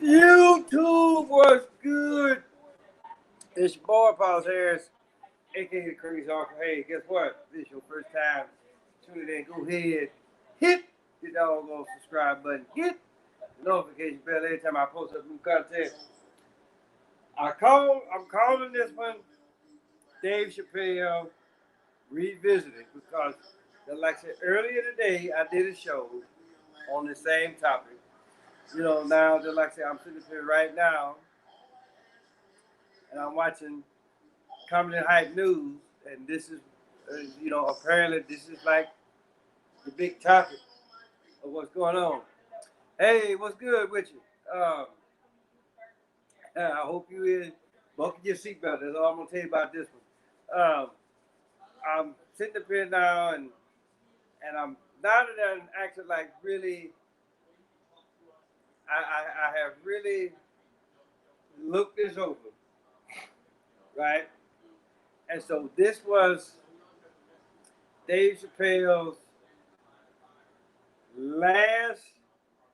YouTube was good. It's your boy, Paul Harris, aka the Crazy Uncle. Hey, guess what? This is your first time tuning in. Go ahead, hit the doggone subscribe button. Hit the notification bell every time I post up new content. I'm calling this one Dave Chappelle Revisited because, like I said earlier today, I did a show on the same topic. Now, just like I said, I'm sitting here right now and I'm watching Comedy Hype News, and this is, apparently this is like the big topic of what's going on. Hey, what's good with you? I hope you in. Buckle your seatbelt. That's all I'm gonna tell you about this one. I'm sitting up here now, and I'm now that I'm actually like really, I have really looked this over, right? And so this was Dave Chappelle's last.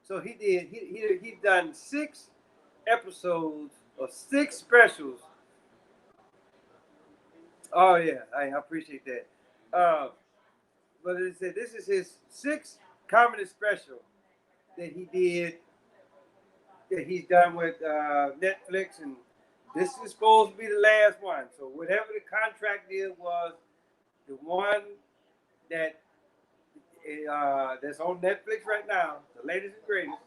So he done 6 episodes or 6 specials. Oh yeah, I appreciate that. But it said this is his 6th comedy special that he did, that he's done with Netflix, and this is supposed to be the last one. So whatever the contract did was the one that that's on Netflix right now, the latest and greatest,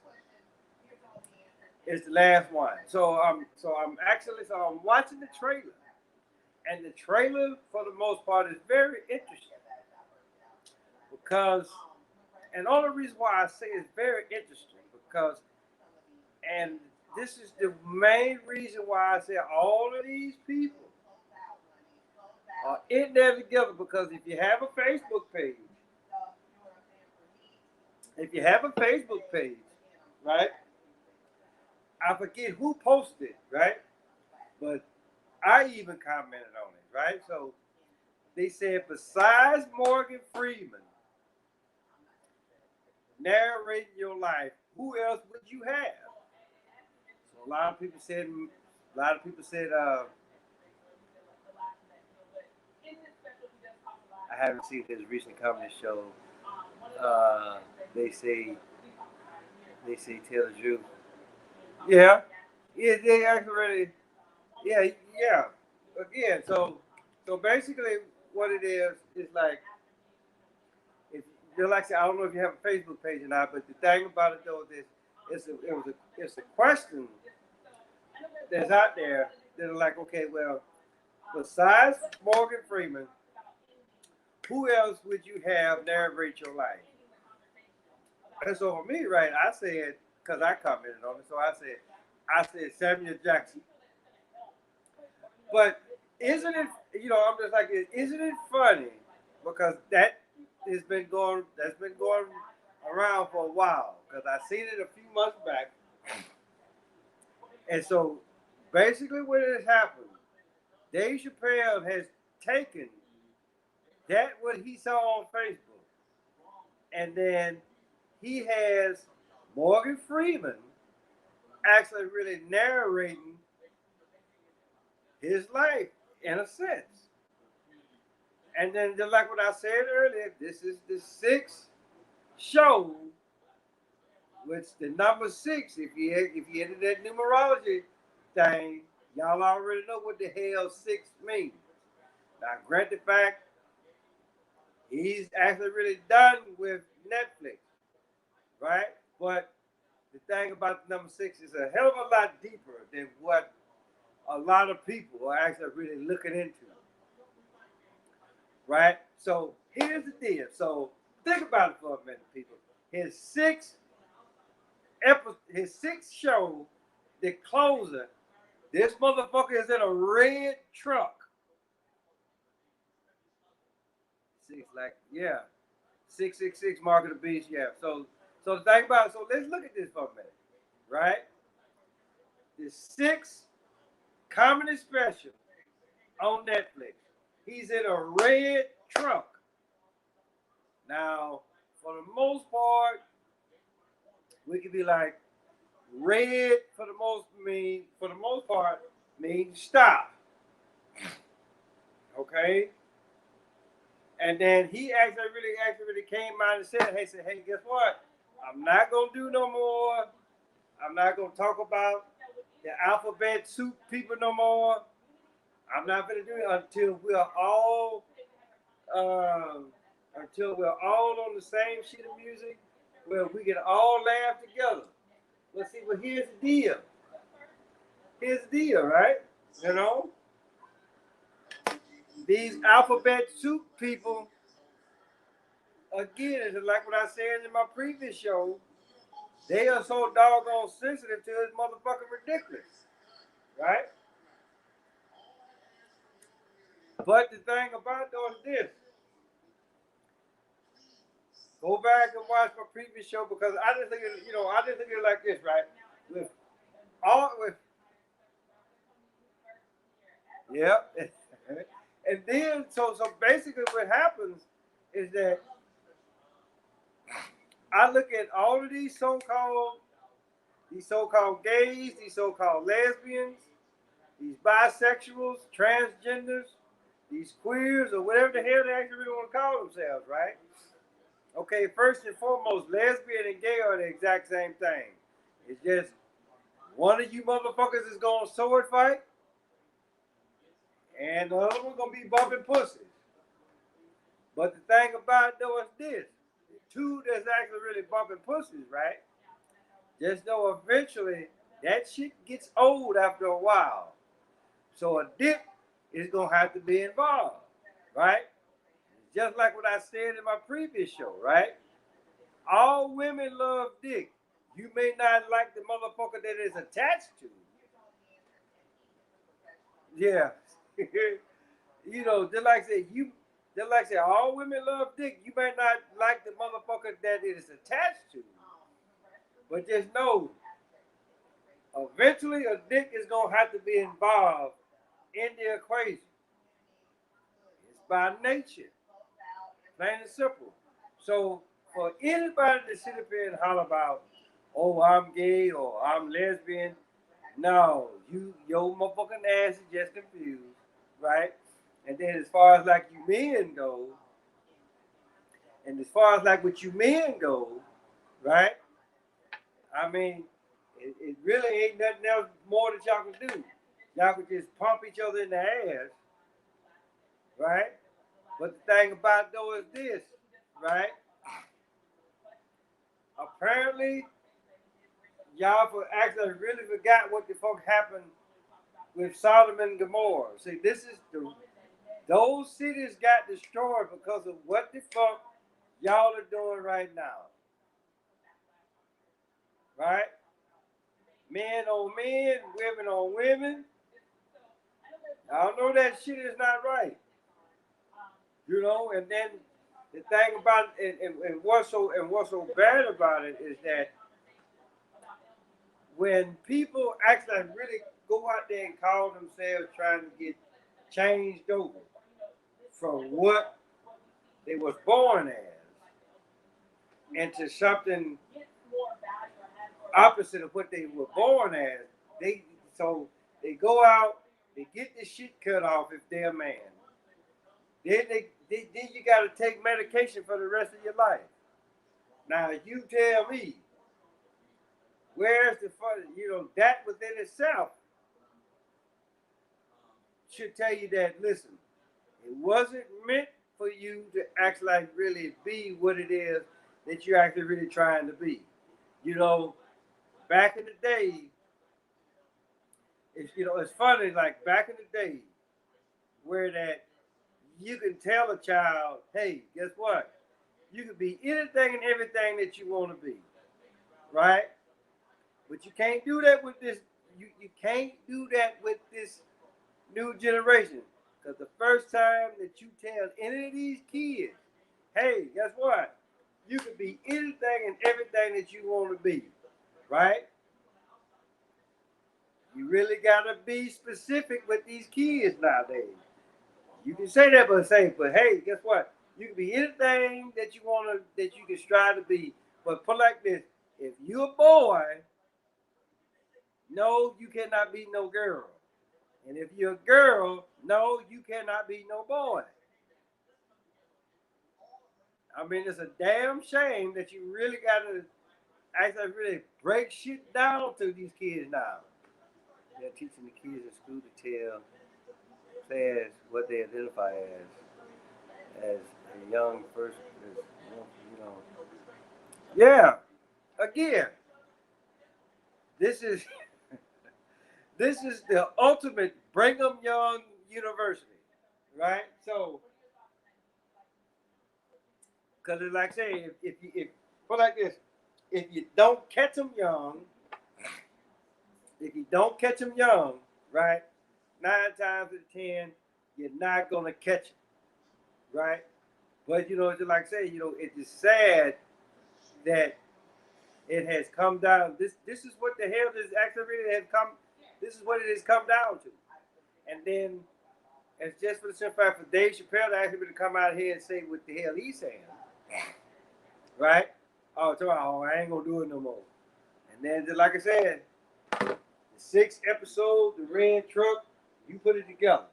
is the last one. So I'm watching the trailer, and the trailer for the most part is very interesting because, and the only reason why I say it's very interesting because, and this is the main reason why I say all of these people are in there together, because if you have a Facebook page, right? I forget who posted, right? But I even commented on it, right? So they said, besides Morgan Freeman narrating your life, who else would you have? So a lot of people said, I haven't seen his recent comedy show. Uh, they say tell the truth. Yeah, yeah, they actually really, yeah, yeah. Again, so basically, what it is like, if like I said, I don't know if you have a Facebook page or not, but the thing about it though is, it's a question that's out there that are like, okay, well, besides Morgan Freeman, who else would you have narrate your life? And so for me, right, I said, because I commented on it, so I said Samuel Jackson. But isn't it, I'm just like, isn't it funny? Because that's been going around for a while. Because I seen it a few months back. And so basically what has happened, Dave Chappelle has taken what he saw on Facebook, and then he has Morgan Freeman actually really narrating his life in a sense. And then just like what I said earlier, this is the 6th show, which the number 6, if you into that numerology thing, y'all already know what the hell 6 means. Now, granted fact, he's actually really done with Netflix, right? But the thing about the number 6 is a hell of a lot deeper than what a lot of people are actually really looking into, right? So here's the deal. So think about it for a minute, people. His sixth show, the closer, this motherfucker is in a red truck. Yeah. 666 Mark of the Beast, yeah. So the thing about it, so let's look at this for a minute, right? The 6th comedy special on Netflix. He's in a red truck. Now, for the most part, we could be like, Red for the most part means stop. Okay. And then he actually really came out and said, hey, guess what? I'm not gonna do no more. I'm not gonna talk about the alphabet soup people no more. I'm not gonna do it um, until we're all on the same sheet of music where we can all laugh together. Well, see, but here's the deal. Here's the deal, right? You know, these alphabet soup people, again, it's like what I said in my previous show, they are so doggone sensitive to this motherfucking ridiculous, right? But the thing about though is this. Go back and watch my previous show because I just think it like this, right? With all with yeah. And then so basically what happens is that I look at all of these so-called gays, these so-called lesbians, these bisexuals, transgenders, these queers, or whatever the hell they actually really want to call themselves, right? Okay, first and foremost, lesbian and gay are the exact same thing. It's just one of you motherfuckers is going to sword fight, and the other one going to be bumping pussies. But the thing about it, though, is this. The two that's actually really bumping pussies, right? Just know eventually that shit gets old after a while. So a dick is going to have to be involved, right? Just like what I said in my previous show, right? All women love dick. You may not like the motherfucker that is attached to. Yeah. Just like I say, all women love dick. You may not like the motherfucker that it is attached to. But just know, eventually a dick is gonna have to be involved in the equation. It's by nature. Plain and simple. So for anybody to sit up here and holler about, oh, I'm gay or I'm lesbian, no, your motherfucking ass is just confused, right? And then as far as like you men go, and as far as like what you men go, right? I mean, it really ain't nothing else more that y'all can do. Y'all can just pump each other in the ass, right? But the thing about it though is this, right? Apparently, y'all for actually really forgot what the fuck happened with Sodom and Gomorrah. See, those cities got destroyed because of what the fuck y'all are doing right now, right? Men on men, women on women. Y'all know that shit is not right, you know. And then the thing about it, and what's so bad about it is that when people actually really go out there and call themselves trying to get changed over from what they was born as into something opposite of what they were born as, they so they go out, they get the shit cut off if they're a man. Then you got to take medication for the rest of your life. Now you tell me, where's the fun? You know that within itself should tell you that listen, it wasn't meant for you to act like really be what it is that you're actually really trying to be. You know, back in the day, it's funny. Like back in the day, where that you can tell a child, hey, guess what? You can be anything and everything that you want to be, right? But you can't do that with this. You can't do that with this new generation. Because the first time that you tell any of these kids, hey, guess what? You can be anything and everything that you want to be, right? You really gotta be specific with these kids nowadays. You can say that, but hey, guess what? You can be anything that you wanna that you can strive to be. But put like this: if you're a boy, no, you cannot be no girl. And if you're a girl, no, you cannot be no boy. I mean, it's a damn shame that you really got to actually really break shit down to these kids now. They're teaching the kids in school to tell players what they identify as a young person. As, you know, yeah. Again, this is this is the ultimate Brigham Young University, right? So, because it's like say, if put like this, if you don't catch them young, if you don't catch them young, right? 9 times out of 10, you're not gonna catch it, right? But just like I say, it's just sad that it has come down. This is what the hell this actually really has come. This is what it has come down to. And then it's just for the simple fact for Dave Chappelle to actually really come out here and say what the hell he's saying, right? Oh, I ain't gonna do it no more. And then, just like I said, the 6th episode, the red truck, you put it together,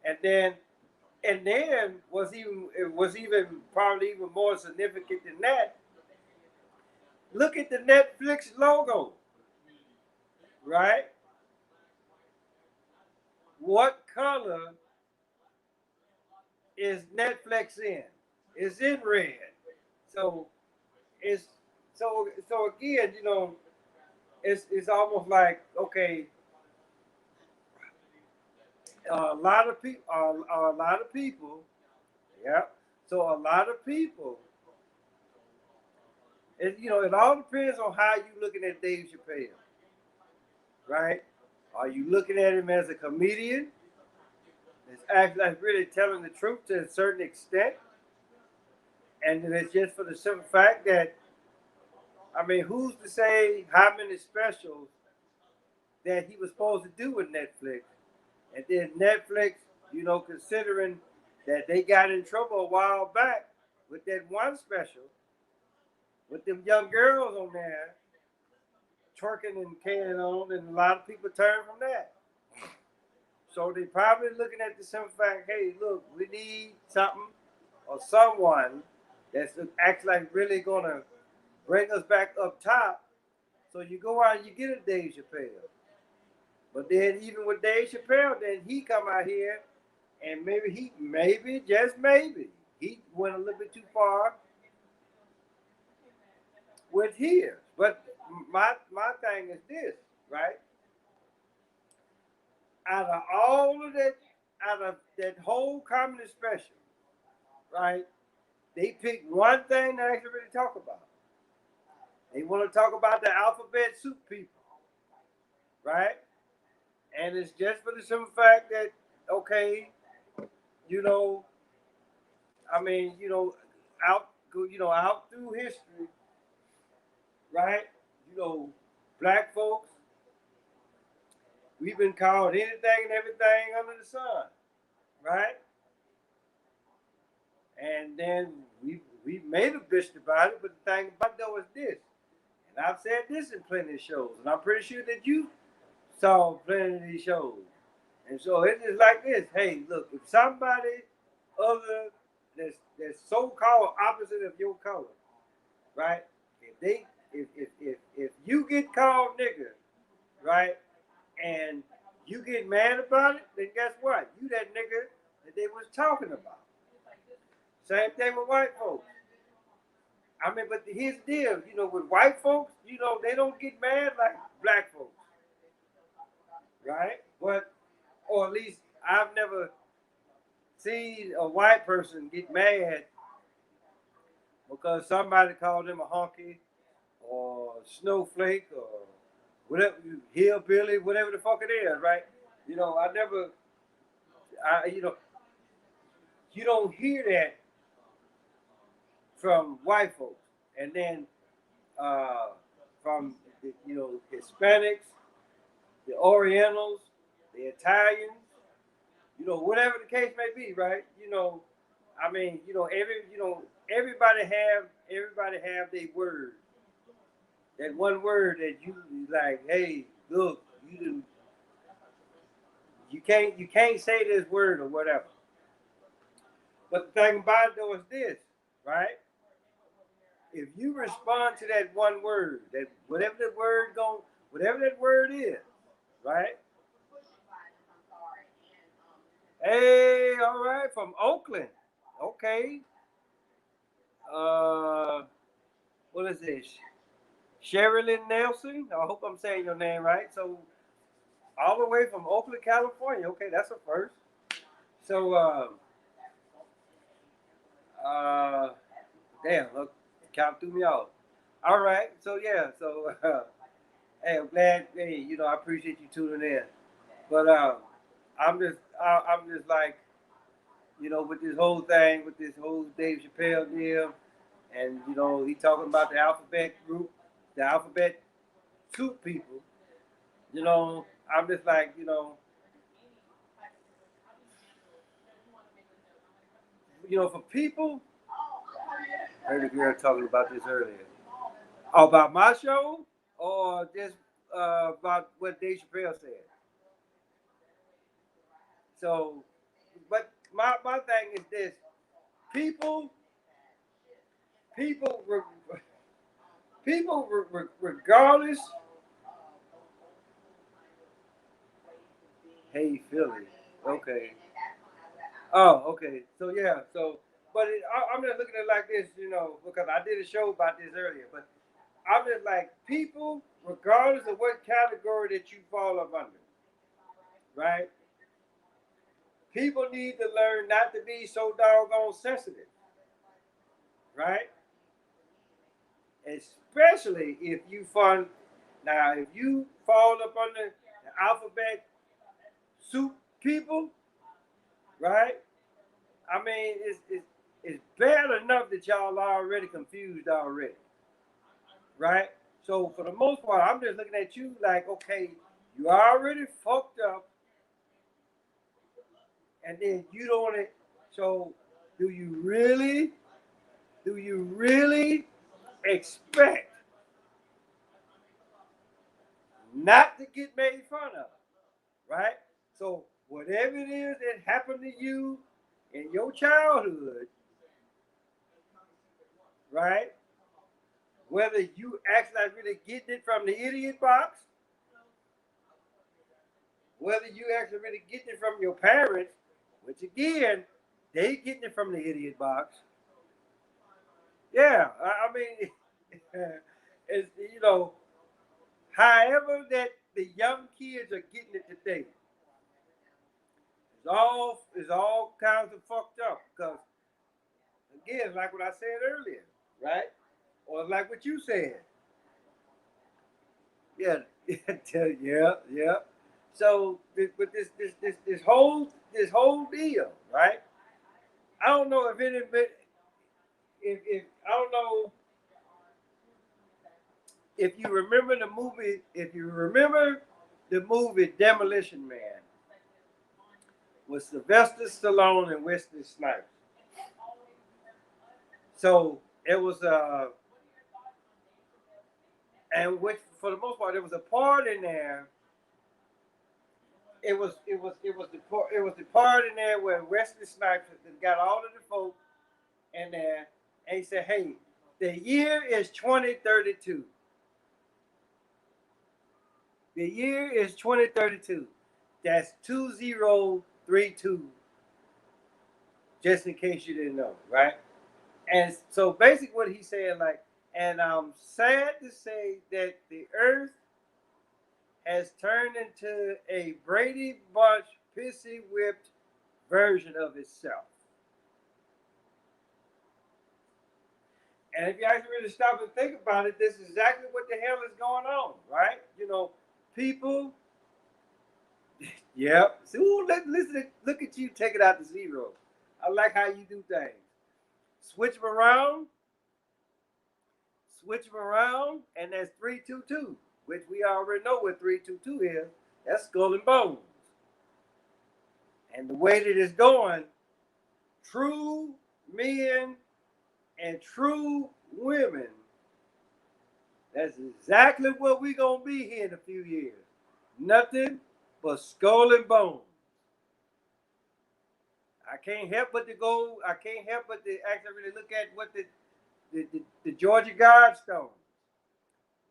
and then was even probably even more significant than that. Look at the Netflix logo, right? What color is Netflix in? It's in red. So it's so again, it's almost like okay, a lot of people, yeah. So a lot of people, it all depends on how you looking at Dave Chappelle, right? Are you looking at him as a comedian? It's actually like really telling the truth to a certain extent, and it's just for the simple fact that I mean, who's to say how many specials that he was supposed to do with Netflix, and then Netflix, considering that they got in trouble a while back with that one special with them young girls on there twerking and carrying on, and a lot of people turned from that. So they probably looking at the simple fact, hey, look, we need something or someone that's actually like really gonna bring us back up top. So you go out and you get a Dave Chappelle. But then even with Dave Chappelle, then he come out here and maybe just maybe he went a little bit too far with his. But my thing is this, right? Out of all of that, out of that whole comedy special, right? They picked one thing to actually really talk about. They want to talk about the alphabet soup people, right? And it's just for the simple fact that okay, you know, I mean, out through history, right? You know, black folks, we've been called anything and everything under the sun, right? And then we made a bitch about it, but the thing about it though is this, and I've said this in plenty of shows, and I'm pretty sure that you saw plenty of these shows. And so it's just like this. Hey, look, if somebody other that's so called opposite of your color, right? If you get called nigger, right, and you get mad about it, then guess what? You that nigga that they was talking about. Same thing with white folks. I mean, but here's the deal, with white folks, they don't get mad like black folks, right? But or at least I've never seen a white person get mad because somebody called them a honky or snowflake or whatever, hillbilly, whatever the fuck it is, right? I never, you don't hear that from white folks, and then uh, from Hispanics, the Orientals, the Italians, whatever the case may be, right? I mean, everybody have their word, That one word that you like, hey, look, you can't say this word or whatever. But the thing about it though is this, right? If you respond to that one word, that whatever that word is, right? Hey, all right, from Oakland. Okay. Uh, what is this? Sherilyn Nelson. I hope I'm saying your name right. So all the way from Oakland, California. Okay, that's a first. So uh, damn, look, count threw me off. All right. So yeah. So hey, I'm glad. Hey, I appreciate you tuning in. But I'm just like, with this whole thing, with this whole Dave Chappelle deal, and he talking about the alphabet group, the alphabet soup people. I'm just like, for people. I heard a girl talking about this earlier. Oh, about my show, or just about what Dave Chappelle said. So, but my thing is this: people, people, people, regardless. Hey, Philly. Okay. Oh, okay. So yeah. So, but I'm just looking at it like this, because I did a show about this earlier. But I'm just like people, regardless of what category that you fall up under, right? People need to learn not to be so doggone sensitive, right? Especially if you fund. Now, if you fall up under the alphabet soup people, right? I mean, it's bad enough that y'all are already confused already, right? So for the most part, I'm just looking at you like, okay, you already fucked up, and then you don't want it. So do you really, do you really expect not to get made fun of, right? So whatever it is that happened to you in your childhood, right? Whether you actually really getting it from the idiot box, whether you actually really getting it from your parents, which again, they getting it from the idiot box. Yeah, I mean, it's however that the young kids are getting it today, it's all kinds of fucked up. Because again, like what I said earlier, right? Or like what you said, yeah, yeah, yeah. So with this whole deal, right? I don't know if any bit if I don't know if you remember the movie Demolition Man with Sylvester Stallone and Wesley Snipes. So it was and which for the most part there was a part in there. It was the part in there where Wesley Snipes got all of the folks in there, and he said, "Hey, the year is 2032. The year is 2032. That's 2032. Just in case you didn't know, right?" And so basically, what he's saying, like, and I'm sad to say that the Earth has turned into a Brady Bunch pissy whipped version of itself. And if you actually really stop and think about it, this is exactly what the hell is going on, right? People. Yep. See, ooh, listen, look at you take it out to zero. I like how you do things. Switch them around, and that's 322, which we already know what 322 is. That's skull and bones. And the way that it's going, true men and true women That's exactly what we're gonna be here in a few years. Nothing but skull and bones. I can't help but to go. I can't help but to actually really look at what the Georgia Guidestones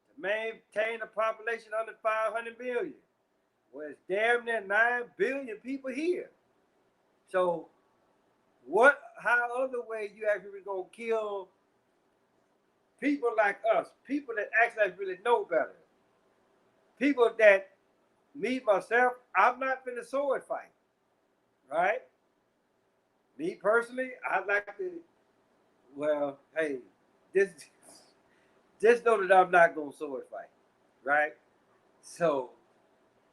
to maintain a population under 500 million. Well, it's damn near 9 billion people here. So, what? How other way you actually gonna kill people like us? People that actually really know better. People that me myself, I'm not finna sword fight, right? Me personally, I'd like to. Well, hey, this just know that I'm not gonna sword fight, right? So,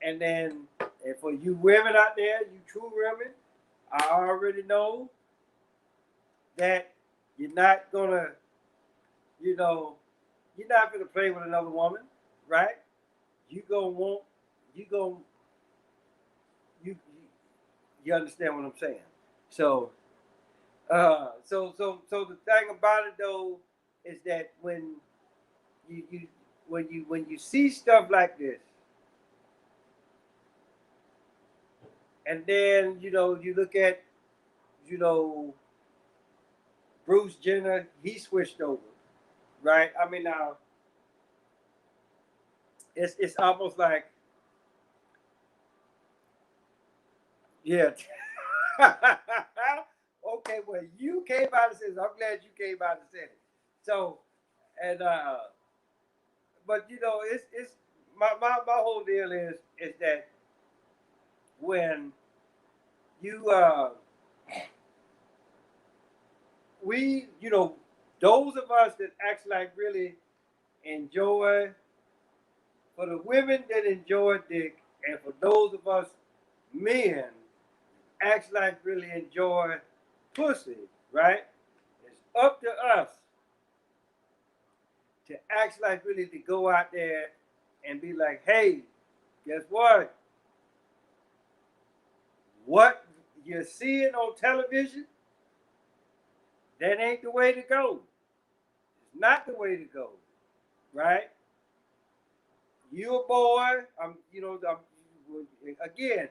and then, and for you women out there, you true women, I already know that you're not gonna, you know, you're not gonna play with another woman, right? You gonna want, you gonna, you, you understand what I'm saying? So, so the thing about it though is that you when you see stuff like this, and then you look at you know Bruce Jenner, he switched over, right? I mean now it's almost like yeah. Okay, well you came out and said it. I'm glad you came out and said it. So and but it's my whole deal is that when you we those of us that act like really enjoy for the women that enjoy dick and for those of us men act like really enjoy pussy, right? It's up to us to act like really to go out there and be like, hey, guess what? What you're seeing on television, that ain't the way to go. It's not the way to go, right? You a boy, again,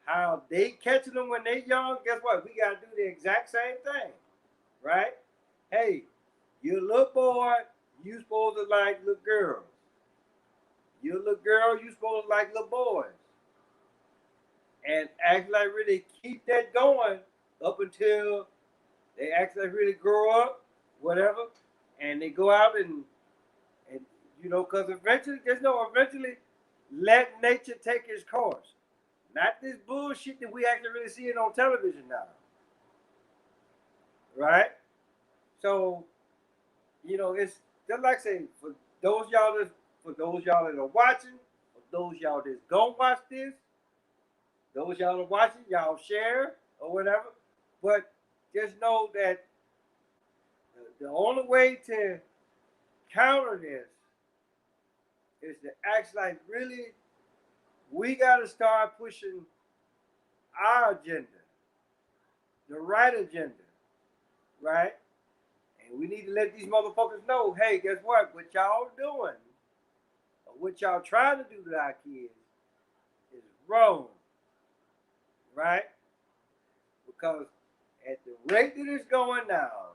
how they catching them when they young, guess what? We gotta do the exact same thing, right? Hey, you a little boy, you supposed to like little girls. You a little girl, you supposed to like little boys. And act like really keep that going up until they actually really grow up, whatever, and they go out and because eventually, eventually let nature take its course. Not this bullshit that we actually really see it on television now. Right? So, it's just like I say, those y'all that for those y'all that are watching, for those y'all that's gonna watch this, those y'all that are watching, y'all share or whatever. But just know that the only way to counter this is to act like really we gotta start pushing our agenda, the right agenda, right? And we need to let these motherfuckers know, hey, guess what? What y'all doing, or what y'all trying to do to our kids is wrong, right? Because at the rate that it's going now,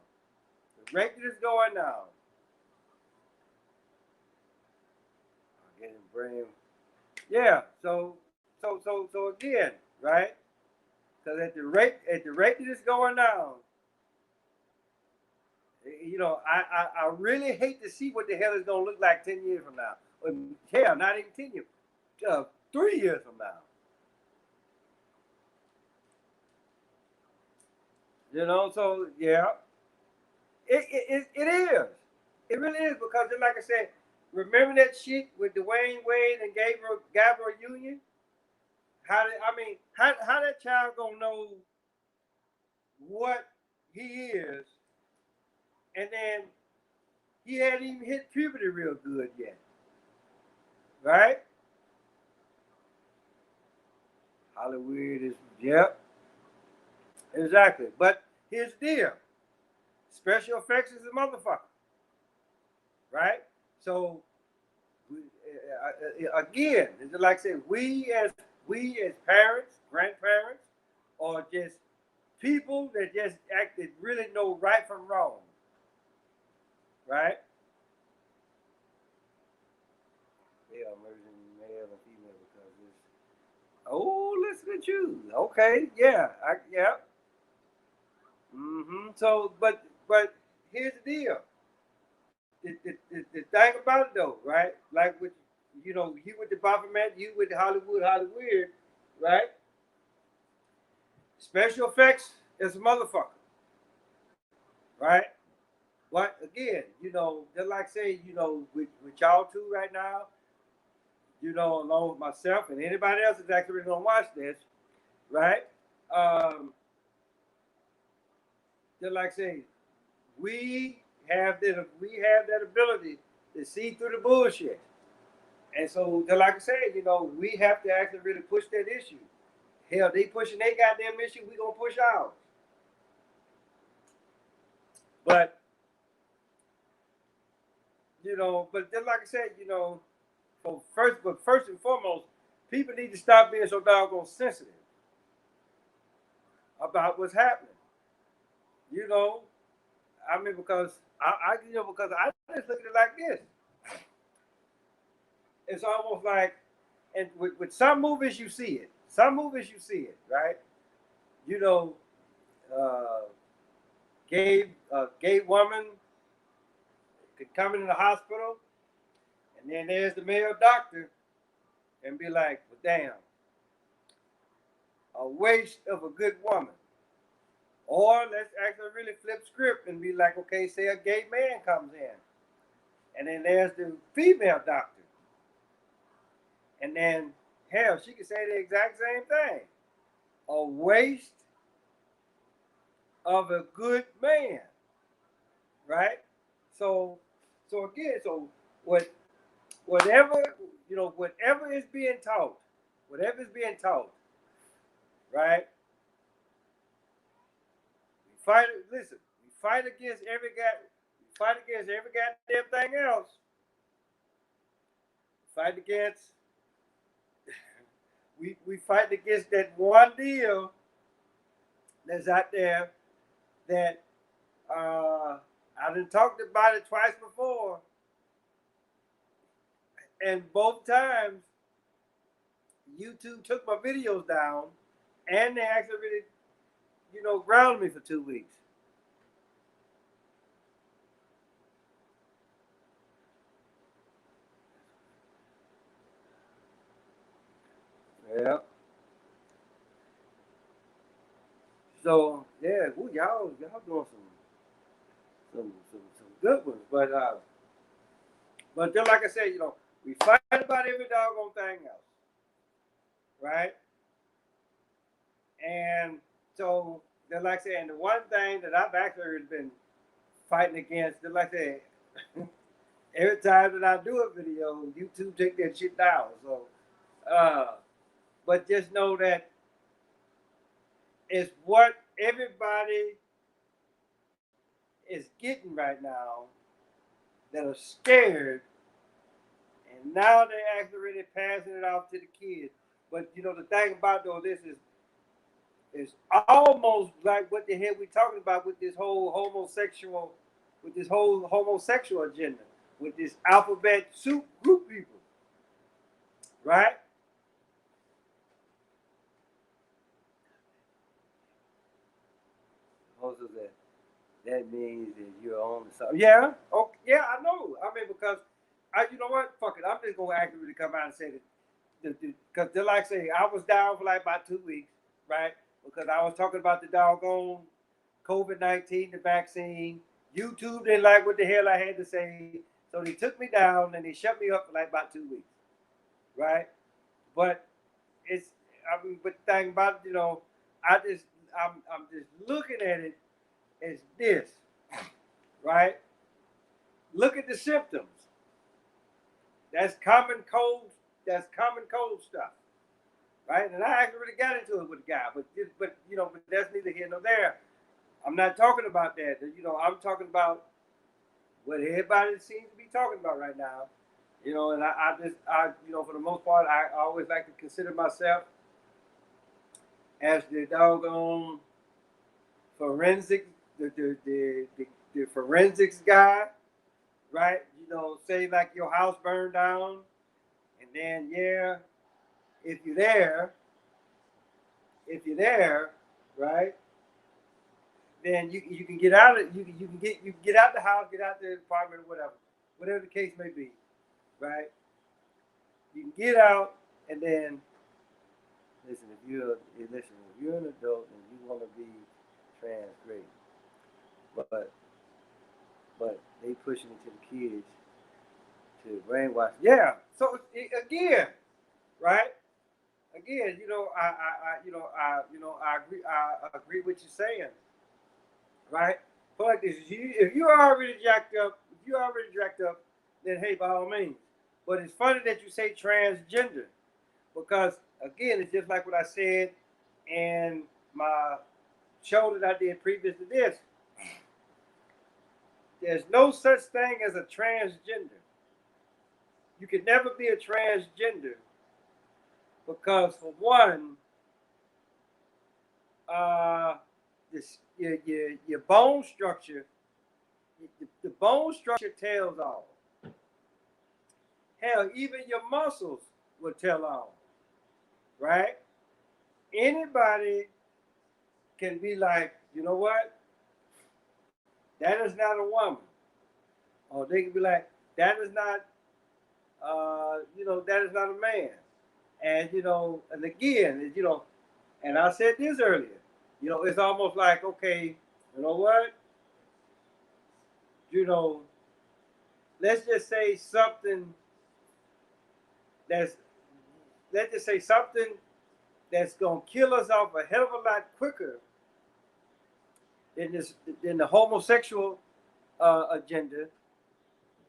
the rate that it's going now, I'm getting brain. Yeah, so again, right? Because at the rate that it's going now, I really hate to see what the hell is gonna look like 10 years from now. Or, hell, not even 10 years, 3 years from now. So yeah, it is. It really is because, just like I said, remember that shit with Dwayne Wade and Gabriel Union? How that child gonna know what he is, and then he hadn't even hit puberty real good yet, right? Hollywood is, yep, exactly. But here's the deal: special effects is a motherfucker, right? So Again, it's like I said, we as parents, grandparents, or just people that just acted really know right from wrong, right? Yeah, merging male and female because it's listen to you. Okay, yeah, yeah. So, but here's the deal. The thing about it though, right? Like with you with the Baphomet, you with the Hollywood, right? Special effects is a motherfucker, right? But again, just like say, with y'all two right now, along with myself and anybody else that's actually gonna watch this, right? Um, just like say, we have that ability to see through the bullshit. And so, like I said, we have to actually really push that issue. Hell, they pushing their goddamn issue, we gonna push ours. But but just like I said, but first and foremost, people need to stop being so doggone sensitive about what's happening. You know, I mean, because I just look at it like this. It's almost like, and with some movies you see it. Some movies you see it, right? You know, uh, gay woman could come into the hospital, and then there's the male doctor, and be like, "Well, damn, a waste of a good woman." Or let's actually really flip script and be like, okay, say a gay man comes in, and then there's the female doctor, and then hell, she could say the exact same thing. A waste of a good man, right? So, so again, so what, whatever whatever is being taught, whatever is being taught, right? We fight. Listen, we fight against every guy. We fight against every goddamn thing else. Fight against. We fight against that one deal that's out there that I done talked about it twice before, and both times YouTube took my videos down, and they actually really, grounded me for 2 weeks. Yeah. So yeah, ooh, y'all doing some good ones, but just like I said, we fight about every doggone thing else, right? And so, just like I said, and the one thing that I've actually been fighting against, just like I said, every time that I do a video, YouTube take that shit down. So, uh, but just know that it's what everybody is getting right now that are scared, and now they're actually really passing it off to the kids. But the thing about though this is almost like what the hell we talking about with this whole homosexual agenda, with this alphabet soup group people, right? Also that means that you're on to something. Yeah, okay, yeah, I know. I mean, because you know what? Fuck it. I'm just gonna actively come out and say that because they like say I was down for like about 2 weeks, right? Because I was talking about the doggone COVID-19, the vaccine. YouTube didn't like what the hell I had to say, so they took me down and they shut me up for like about 2 weeks, right? But it's but the thing about it, I just I'm just looking at it as this, right? Look at the symptoms. That's common cold. That's common cold stuff, right? And I actually really got into it with the guy, but that's neither here nor there. I'm not talking about that. I'm talking about what everybody seems to be talking about right now. You know, and for the most part, I always like to consider myself as the doggone forensic, the forensics guy, right? You know, say like your house burned down, and then yeah, if you're there, if you're there, right? Then you can get out of you can get out the house, get out the apartment, whatever the case may be, right? You can get out, and then listen. If you're an adult and you want to be trans, great, but they pushing it to the kids to brainwash. Yeah. So again, right? Again, I agree with you saying, right? But like this, if you already jacked up, then hey, by all means. But it's funny that you say transgender because again, it's just like what I said in my show that I did previous to this. There's no such thing as a transgender. You can never be a transgender because, for one, uh, your bone structure, the bone structure tells all. Hell, even your muscles will tell all, right? Anybody can be like, you know what? That is not a woman, or they can be like, that is not, that is not a man. And and again, and I said this earlier. It's almost like, okay, you know what? You know, let's just say something that's let's just say something that's gonna kill us off a hell of a lot quicker than this than the homosexual agenda.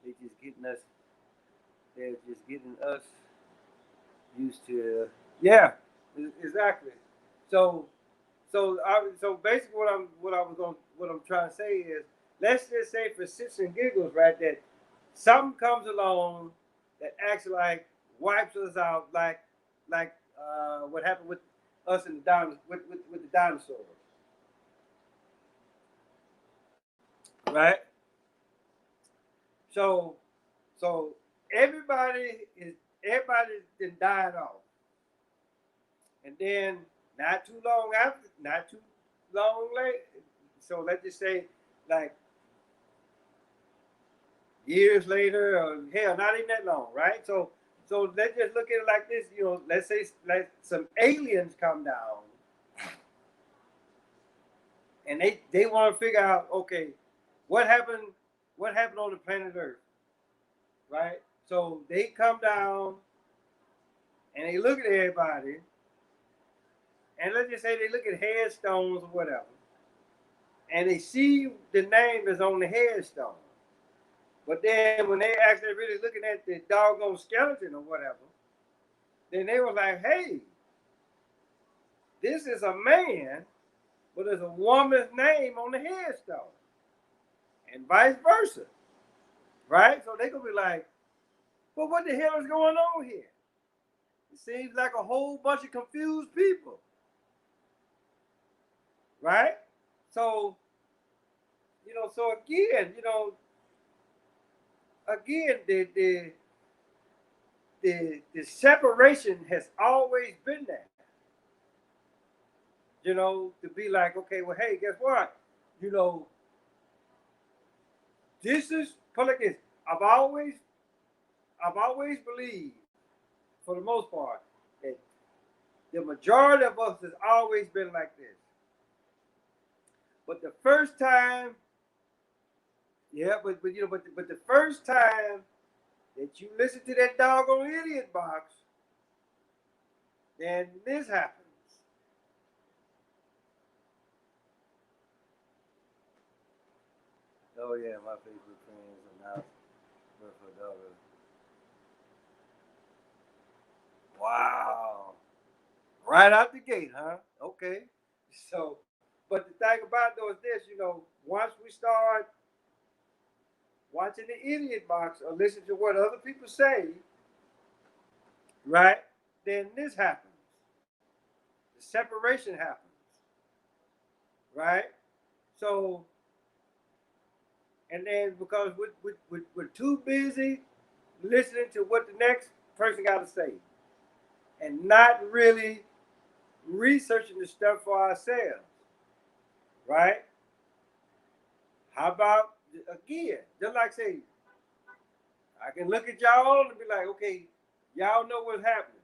They just getting us. They're just getting us used to. Yeah, exactly. So, so basically, what I'm trying to say is, let's just say for shits and giggles, right, that something comes along that actually like wipes us out, like what happened with us and the with the dinosaurs, right? So, so everybody is everybody then died off, and then not too long late. So let's just say like years later, or hell, not even that long, right? So let's just look at it like this. Let's say like some aliens come down, and they want to figure out, okay, what happened, what happened on the planet Earth, right? So they come down and they look at everybody, and let's just say they look at headstones or whatever, and they see the name that's on the headstone. But then when they actually really looking at the doggone skeleton or whatever, then they were like, hey, this is a man, but there's a woman's name on the headstone, and vice versa, right? So they gonna be like, well, what the hell is going on here? It seems like a whole bunch of confused people, right? So, so again, the separation has always been there. To be like, okay, well, hey, guess what? You know, this is put like this. I've always, I've always believed, for the most part, that the majority of us has always been like this. But the first time, yeah, but the first time that you listen to that doggone idiot box, then this happens. Oh yeah, my Facebook friends announced birth of a daughter. Wow. Right out the gate, huh? Okay. So, but the thing about though is this, once we start watching the idiot box or listening to what other people say, right? Then this happens. The separation happens, right? So, and then because we're too busy listening to what the next person got to say and not really researching the stuff for ourselves, right? How about, again, just like say, I can look at y'all and be like, okay, y'all know what's happening.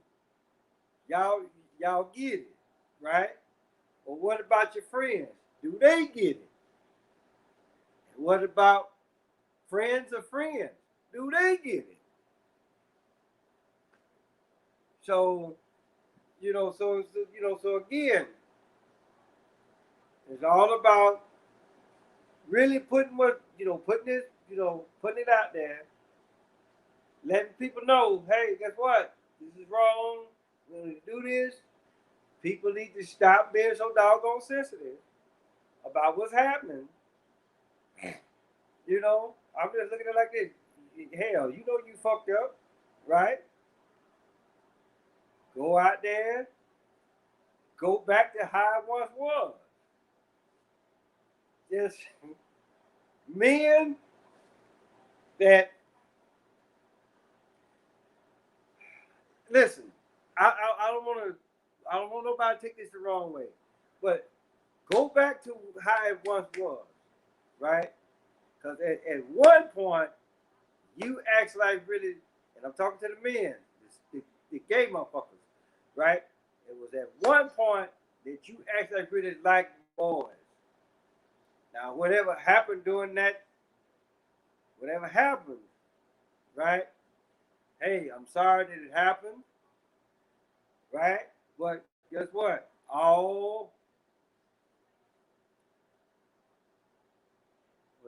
Y'all, y'all get it, right? But what about your friends? Do they get it? And what about friends of friends? Do they get it? So, so again, it's all about really putting putting it, putting it out there, letting people know, hey, guess what? This is wrong. We're gonna do this. People need to stop being so doggone sensitive about what's happening. I'm just looking at it like this. Hell, you fucked up, right? Go out there, go back to how it once was. Just men that listen. I don't want to. I don't want nobody to take this the wrong way, but go back to how it once was, right? Because at one point you act like really, and I'm talking to the men, the gay motherfuckers, right? It was at one point that you act like really like boys. Now, whatever happened during that, whatever happened, right? Hey, I'm sorry that it happened, right? But guess what? What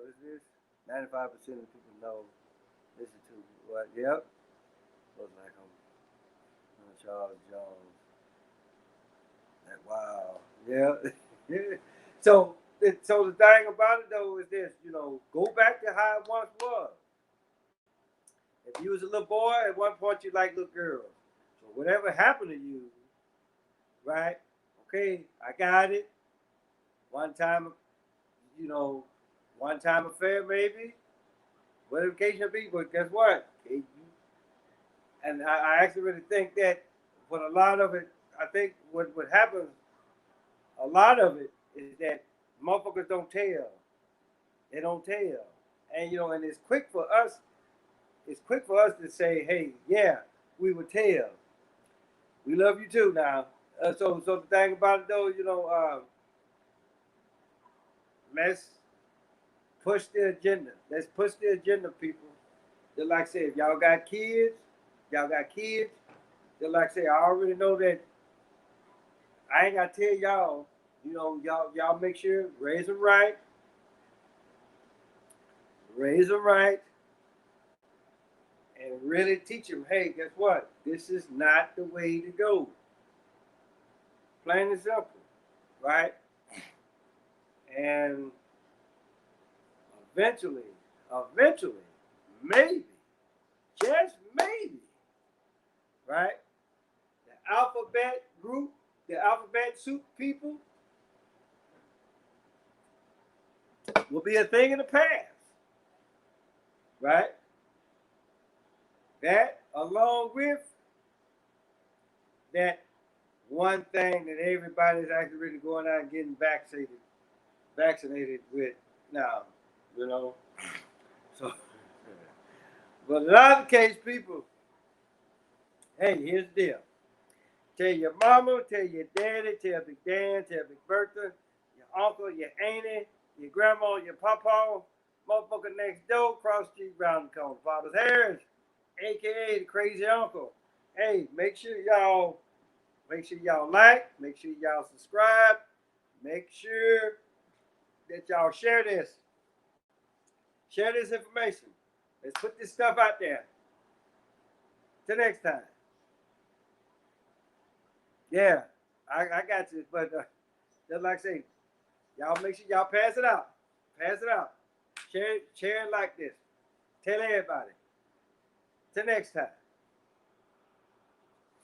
is this? 95% of people know, listen to what? Yep. Looks like I'm Charles Jones. Like, wow. Yeah. so, so the thing about it though is this, go back to how it once was. If you was a little boy, at one point you like little girls. So whatever happened to you, right? Okay, I got it. One time, you know, one time affair maybe, whatever the case may be. But guess what? And I actually really think that, but a lot of it, I think what happens, a lot of it is that motherfuckers don't tell. They don't tell, and and it's quick for us. It's quick for us to say, "Hey, yeah, we would tell. We love you too." Now, so the thing about it though, let's push the agenda. Let's push the agenda, people. Just like I said, if y'all got kids. Just like I say, I already know that I ain't gotta tell y'all. Y'all make sure raise them right, and really teach them. Hey, guess what? This is not the way to go. Plain and simple, right? And eventually, maybe, just maybe, right? The alphabet group, the alphabet soup people will be a thing in the past, right? That along with that one thing that everybody's actually really going out and getting vaccinated with now, you know. So, but in other case, people, hey, here's the deal. Tell your mama, tell your daddy, tell Big Dan, tell Big Bertha, your uncle, your auntie, your grandma, your papa, motherfucker next door, cross the street, round the corner. Father's Harris, aka the crazy uncle. Hey, make sure y'all like, make sure y'all subscribe, make sure that y'all share this. Share this information. Let's put this stuff out there. Till next time. Yeah, I got you. But just like I say, y'all make sure y'all pass it out. Pass it out. Share it like this. Tell everybody. Till next time.